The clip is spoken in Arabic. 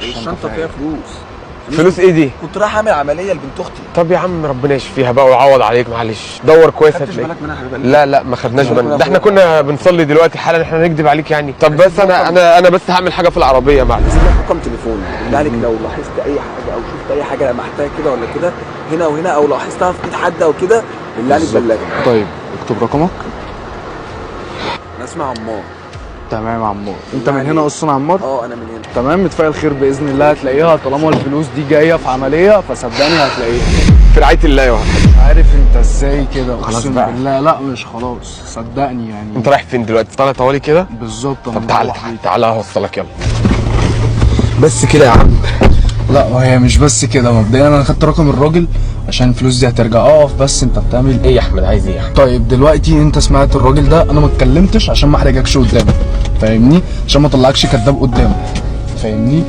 طيب الشنطه فيها فلوس. فلوس ايه دي؟ كنت رايح اعمل عمليه لبنت اختي. طب يا عم ربنا يشفيها بقى ويعوض عليك، معلش دور كويس خدتش هتلاقي. بالك منها يا حبيب قلبي؟ لا ما خدناش بالنا، ده احنا كنا بنصلي دلوقتي حالا، احنا نكذب عليك يعني؟ طب بس انا بس هعمل حاجه في العربيه معلش. هسيب لك رقم تليفوني، بالله عليك لو لاحظت اي حاجه او شفت اي حاجه لمحتها كده ولا كده هنا وهنا، او لاحظتها في ايد حد او كده، بالله عليك بلغني. طيب اكتب رقمك. انا اسمي عمار. تمام يا عمار، انت من هنا اصلا عمار؟ اه انا من هنا. تمام، متفائل خير باذن الله هتلاقيها، طالما الفلوس دي جايه في عمليه فصدقني هتلاقيها. في رعايه الله يا واحد. عارف انت ازاي كده؟ خلاص اقسم بقى. بالله لا مش خلاص، صدقني يعني. انت رايح فين دلوقتي؟ طالع طوالي كده؟ بالظبط. طب تعالى هوصلك يلا. بس كده يا عم؟ لا هي مش بس كده، مبدئيا انا خدت رقم الراجل عشان الفلوس دي هترجع. اقف بس، انت بتعمل ايه يا احمد؟ عايز ايه يا احمد؟ طيب دلوقتي انت سمعت الراجل ده، انا ما اتكلمتش عشان ما احرجكش قدامه، فاهمني؟ عشان ما اطلعكش كذاب قدامه، فاهمني؟